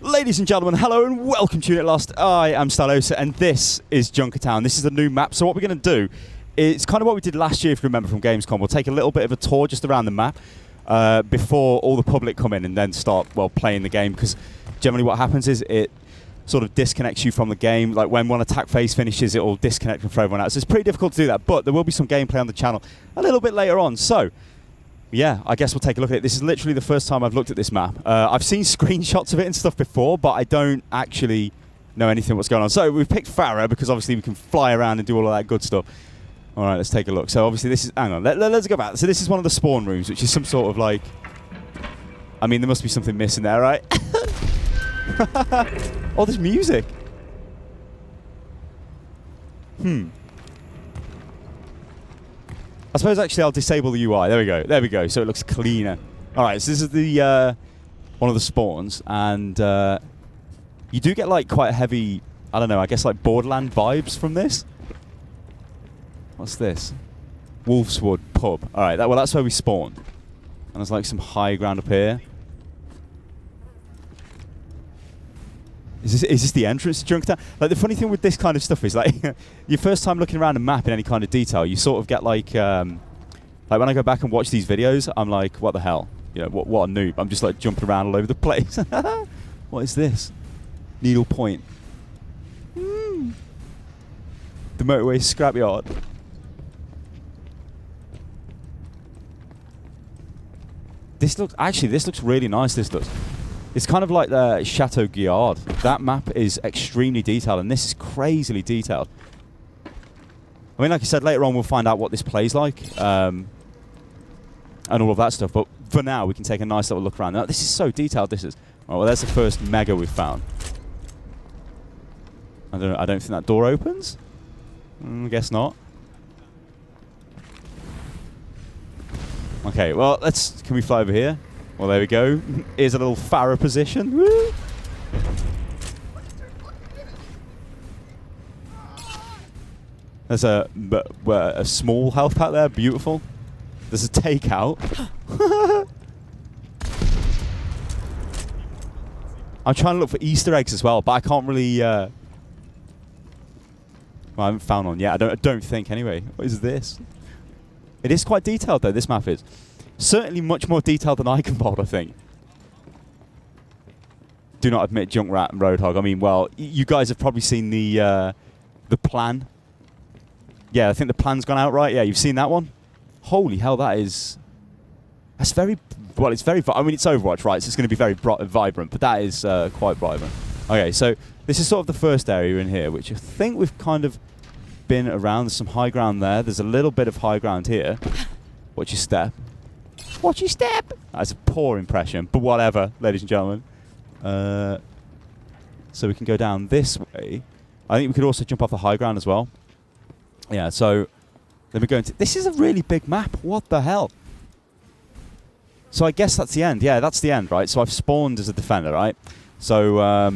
Ladies and gentlemen, hello and welcome to Unit Lost. I am Stylosa and this is Junkertown. This is the new map. So what we're going to do is kind of what we did last year, if you remember, from Gamescom. We'll take a little bit of a tour just around the map before all the public come in and then start, well, playing the game, because generally what happens is it sort of disconnects you from the game. Like when one attack phase finishes, it will disconnect from everyone else. So it's pretty difficult to do that, but there will be some gameplay on the channel a little bit later on. So yeah, I guess we'll take a look at it. This is literally the first time I've looked at this map. I've seen screenshots of it and stuff before, but I don't actually know anything what's going on. So we've picked Farah because obviously we can fly around and do all of that good stuff. All right, let's take a look. So obviously this is, hang on, let's go back. So this is one of the spawn rooms, which is some sort of like, I mean, there must be something missing there, right? Oh, there's music. I suppose actually I'll disable the UI. There we go. There we go. So it looks cleaner. All right. So this is the one of the spawns, and you do get like quite a heavy, I don't know, I guess like Borderland vibes from this. What's this? Wolfswood Pub. All right. Well, that's where we spawn. And there's like some high ground up here. Is this the entrance to Junkertown? Like, the funny thing with this kind of stuff is, like, your first time looking around a map in any kind of detail, you sort of get like when I go back and watch these videos, I'm like, what the hell? You know, what a noob. I'm just like jumping around all over the place. What is this? Needle Point. The motorway scrapyard. This looks really nice. This does. It's kind of like the Chateau Guillard. That map is extremely detailed, and this is crazily detailed. I mean, like I said, later on we'll find out what this plays like, and all of that stuff. But for now, we can take a nice little look around. Now, this is so detailed. This is. Well, there's the first mega we've found. I don't think that door opens. I guess not. Okay. Well, can we fly over here? Well, there we go. Here's a little Farah position. Woo! There's a small health pack there. Beautiful. There's a takeout. I'm trying to look for Easter eggs as well, but I can't really... well, I haven't found one yet. I don't think, anyway. What is this? It is quite detailed, though. This map is. Certainly much more detailed than Iconbolt, I think. Do not admit Junkrat and Roadhog. I mean, well, you guys have probably seen the plan. Yeah, I think the plan's gone out, right? Yeah, you've seen that one? Holy hell, that's very... Well, it's very... I mean, it's Overwatch, right? So it's going to be very vibrant, but that is quite vibrant. Okay, so this is sort of the first area in here, which I think we've kind of been around. There's some high ground there. There's a little bit of high ground here. Watch your step. Watch your step. That's a poor impression, but whatever, ladies and gentlemen. So we can go down this way. I think we could also jump off the high ground as well. Yeah, so then we go into... This is a really big map. What the hell? So I guess that's the end. Yeah, that's the end, right? So I've spawned as a defender, right? So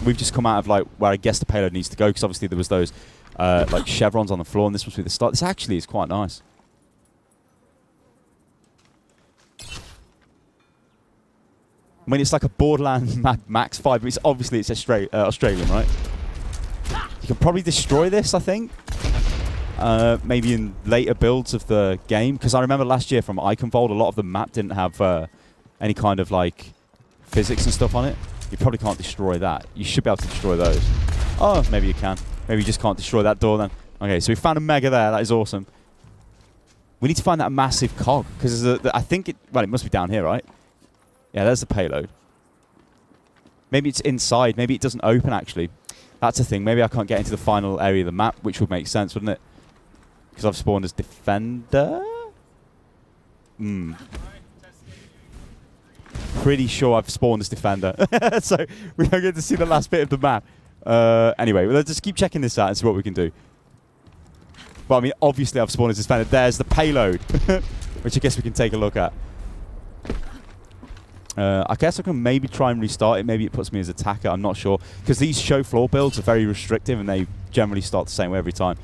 we've just come out of like where I guess the payload needs to go, because obviously there was those like chevrons on the floor, and this must be the start. This actually is quite nice. I mean, it's like a Borderland Max 5, but obviously it's Australian, right? You can probably destroy this, I think. Maybe in later builds of the game. Because I remember last year from Iconbolt, a lot of the map didn't have any kind of, like, physics and stuff on it. You probably can't destroy that. You should be able to destroy those. Oh, maybe you can. Maybe you just can't destroy that door then. Okay, so we found a mega there. That is awesome. We need to find that massive cog. Because I think it... Well, it must be down here, right? Yeah, there's the payload. Maybe it's inside. Maybe it doesn't open, actually. That's the thing. Maybe I can't get into the final area of the map, which would make sense, wouldn't it? Because I've spawned as defender? Pretty sure I've spawned as defender. So we don't get to see the last bit of the map. Anyway, let's just keep checking this out and see what we can do. But I mean, obviously I've spawned as defender. There's the payload, which I guess we can take a look at. I guess I can maybe try and restart it. Maybe it puts me as attacker. I'm not sure. Because these show floor builds are very restrictive, and they generally start the same way every time.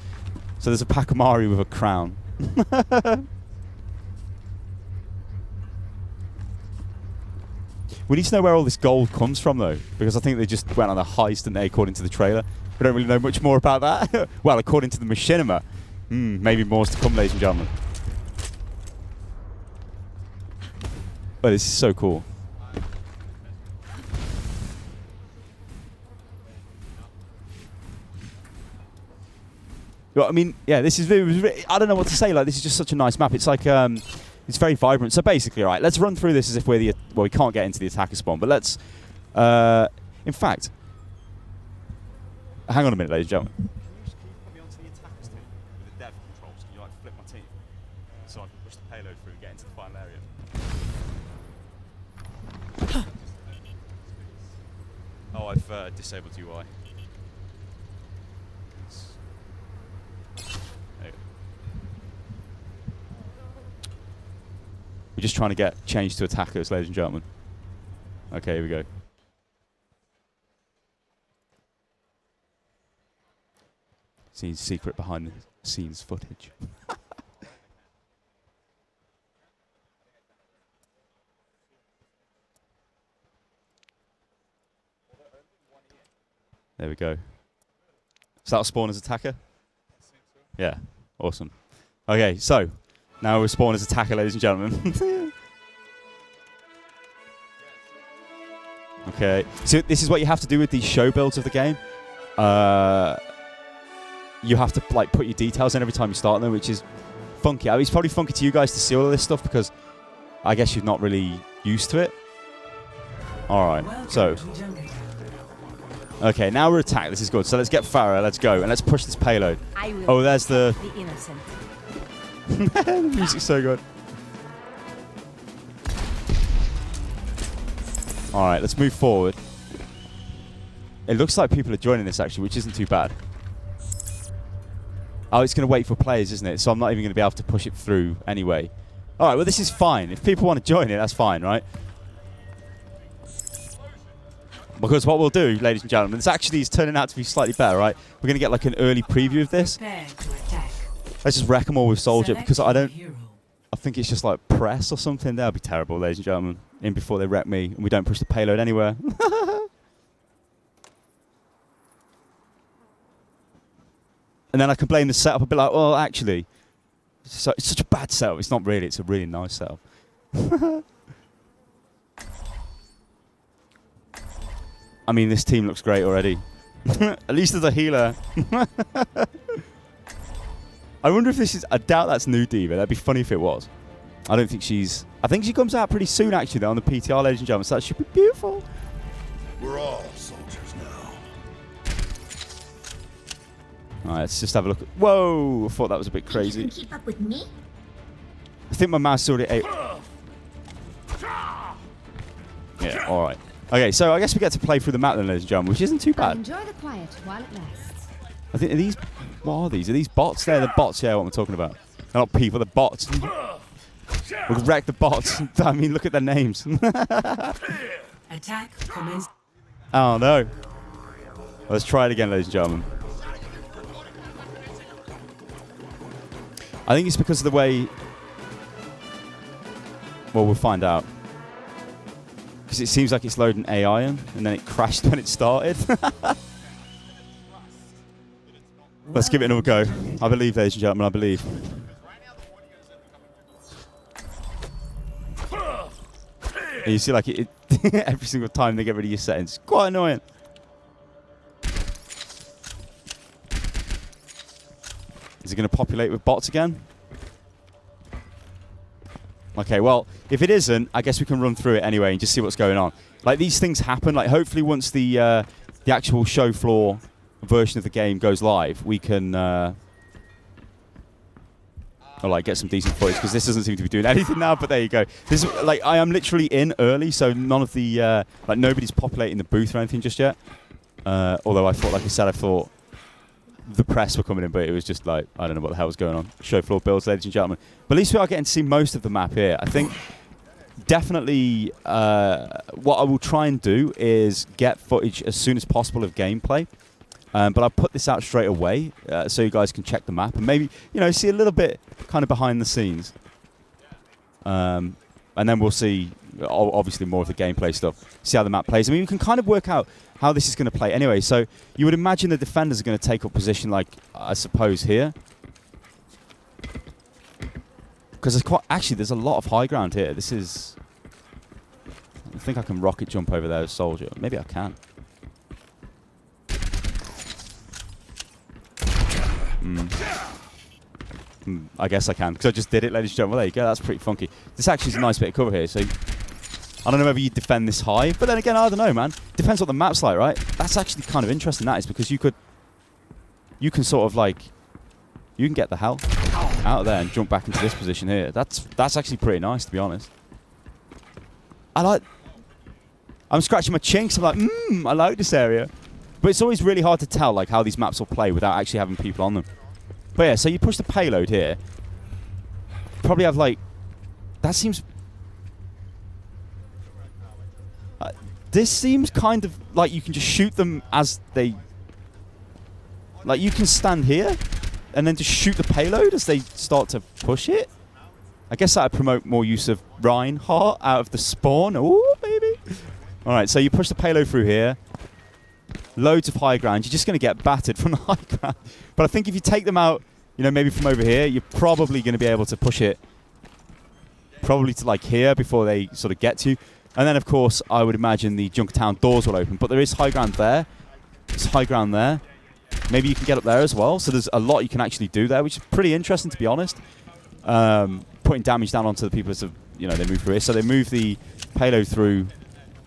So there's a Pachymari with a crown. We need to know where all this gold comes from, though, because I think they just went on a heist, didn't they, according to the trailer. We don't really know much more about that. Well, according to the machinima. Maybe more's to come, ladies and gentlemen. Oh, this is so cool. Well, I mean, yeah, this is I don't know what to say. Like, this is just such a nice map. It's like it's very vibrant. So basically, all right, let's run through this as if we're the we can't get into the attacker spawn, but let's. In fact, hang on a minute, ladies and gentlemen. Can you put me onto the attackers team with the dev controls? Can you like flip my team so I can push the payload through and get into the final area? Oh, I've disabled UI. We're just trying to get changed to attackers, ladies and gentlemen. Okay, here we go. Seeing secret behind the scenes footage. There we go. So that'll spawn as attacker? Yeah, awesome. Okay, so now we're spawned as attacker, ladies and gentlemen. Okay, so this is what you have to do with these show builds of the game. You have to like put your details in every time you start them, which is funky. I mean, it's probably funky to you guys to see all of this stuff because I guess you're not really used to it. All right, so okay, now we're attacked. This is good. So let's get Farah. Let's go and let's push this payload. Oh, there's the innocent. The music's so good. All right, let's move forward. It looks like people are joining this actually, which isn't too bad. Oh, it's going to wait for players, isn't it? So I'm not even going to be able to push it through anyway. All right, well, this is fine. If people want to join it, that's fine, right? Because what we'll do, ladies and gentlemen, this actually is turning out to be slightly better, right? We're going to get like an early preview of this. Let's just wreck them all with Soldier because I think it's just like press or something. That'll be terrible, ladies and gentlemen. In before they wreck me and we don't push the payload anywhere. And then I can blame the setup a bit like, well, actually, it's such a bad setup. It's not really. It's a really nice setup. I mean, this team looks great already. At least there's a healer. I wonder if this is... I doubt that's new Diva. That'd be funny if it was. I don't think she's... I think she comes out pretty soon, actually, though, on the PTR, ladies and gentlemen. So that should be beautiful. We're all soldiers now. All right, let's just have a look. Whoa! I thought that was a bit crazy. You can keep up with me? I think my mouse is already... Yeah, all right. Okay, so I guess we get to play through the map then, ladies and gentlemen, which isn't too bad. Enjoy the quiet while it lasts. I think, are these... What are these? Are these bots? They're the bots, yeah, what I'm talking about. They're not people, they're bots. We'll wreck the bots. I mean, look at their names. Attack commence. Oh, no. Let's try it again, ladies and gentlemen. I think it's because of the way... Well, we'll find out. Because it seems like it's loading AI in, and then it crashed when it started. Let's give it another go. I believe, ladies and gentlemen, I believe. And you see, like, it every single time they get rid of your settings. It's quite annoying. Is it going to populate with bots again? Okay, well, if it isn't, I guess we can run through it anyway and just see what's going on. Like, these things happen. Like, hopefully once the actual show floor version of the game goes live, we can get some decent footage, because this doesn't seem to be doing anything now, but there you go. This is, like, I am literally in early, so none of the like, nobody's populating the booth or anything just yet. Although I thought, like I said, I thought the press were coming in, but it was just like, I don't know what the hell was going on. Show floor builds, ladies and gentlemen. But at least we are getting to see most of the map here. I think definitely what I will try and do is get footage as soon as possible of gameplay. But I'll put this out straight away so you guys can check the map and maybe, you know, see a little bit kind of behind the scenes. And then we'll see, obviously more of the gameplay stuff. See how the map plays. I mean, you can kind of work out how this is going to play anyway. So you would imagine the defenders are going to take up position, like I suppose here, because there's a lot of high ground here. This is. I think I can rocket jump over there as soldier. Maybe I can. I guess I can, because I just did it, ladies and gentlemen. Well, there you go. That's pretty funky. This actually is a nice bit of cover here. So I don't know whether you defend this high, but then again, I don't know, man. Depends what the map's like, right? That's actually kind of interesting. That is, because you can sort of like, you can get the hell out of there and jump back into this position here. That's actually pretty nice, to be honest. I'm scratching my chinks. I'm like, I like this area. But it's always really hard to tell like how these maps will play without actually having people on them. But yeah, so you push the payload here. Probably have like, that seems. This seems kind of like you can just shoot them as they. Like you can stand here, and then just shoot the payload as they start to push it. I guess that would promote more use of Reinhardt out of the spawn. Ooh, baby. All right, so you push the payload through here. Loads of high ground. You're just going to get battered from the high ground. But I think if you take them out, you know, maybe from over here, you're probably going to be able to push it probably to like here before they sort of get to you. And then, of course, I would imagine the Junkertown doors will open. But there is high ground there. There's high ground there. Maybe you can get up there as well. So there's a lot you can actually do there, which is pretty interesting, to be honest. Putting damage down onto the people as, you know, they move through here. So they move the payload through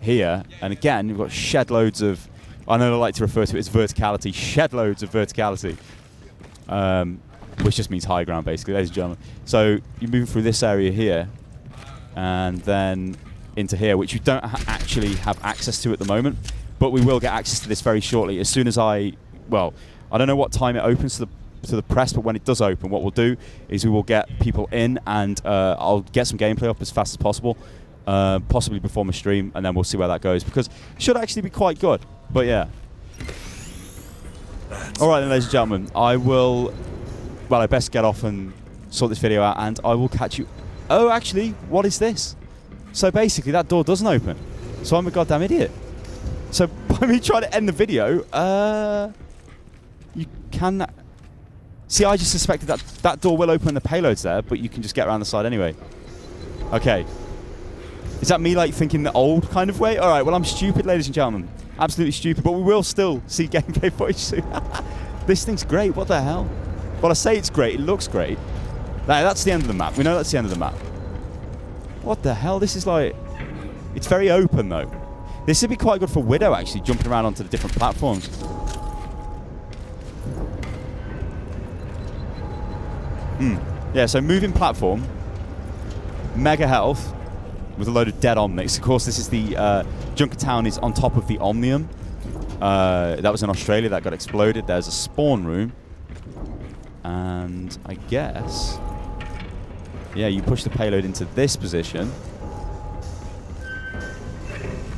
here. And again, you've got shed loads of... I know I like to refer to it as verticality. Shed loads of verticality. Which just means high ground, basically, ladies and gentlemen. So you're moving through this area here. And then into here, which you don't actually have access to at the moment. But we will get access to this very shortly. As soon as I don't know what time it opens to the press, but when it does open, what we'll do is we will get people in, and I'll get some gameplay up as fast as possible, possibly before my stream, and then we'll see where that goes, because it should actually be quite good. But yeah. All right, then, ladies and gentlemen, I best get off and sort this video out, and I will catch you. Oh, actually, what is this? So basically, that door doesn't open. So I'm a goddamn idiot. So by me trying to end the video, you can... See, I just suspected that that door will open when the payload's there, but you can just get around the side anyway. Okay. Is that me, like, thinking the old kind of way? All right, well, I'm stupid, ladies and gentlemen. Absolutely stupid, but we will still see gameplay footage soon. This thing's great. What the hell? Well, I say it's great. It looks great. That's the end of the map. We know that's the end of the map. What the hell? This is like... It's very open, though. This would be quite good for Widow, actually, jumping around onto the different platforms. Yeah, so moving platform. Mega health. With a load of dead Omnics. Of course, this is the... Junkertown is on top of the Omnium. That was in Australia. That got exploded. There's a spawn room. And I guess... Yeah, you push the payload into this position.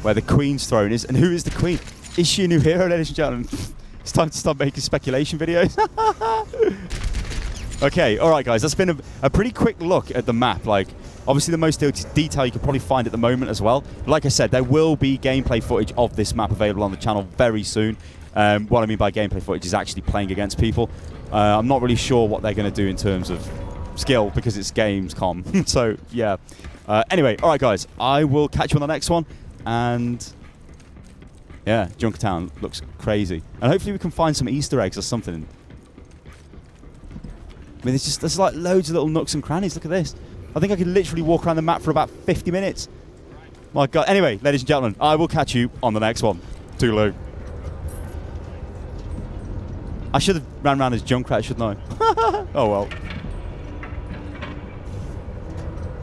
Where the Queen's throne is. And who is the Queen? Is she a new hero, ladies and gentlemen? It's time to start making speculation videos. Okay, alright guys. That's been a pretty quick look at the map. Like, obviously the most detail you can probably find at the moment as well. Like I said, there will be gameplay footage of this map available on the channel very soon. What I mean by gameplay footage is actually playing against people. I'm not really sure what they're going to do in terms of skill, because it's Gamescom. So, yeah. Anyway, alright guys. I will catch you on the next one. And yeah, Junkertown looks crazy. And hopefully we can find some Easter eggs or something. I mean, there's like loads of little nooks and crannies. Look at this. I think I could literally walk around the map for about 50 minutes. My God. Anyway, ladies and gentlemen, I will catch you on the next one. Toodaloo. I should have ran around as Junkrat, shouldn't I? Oh well.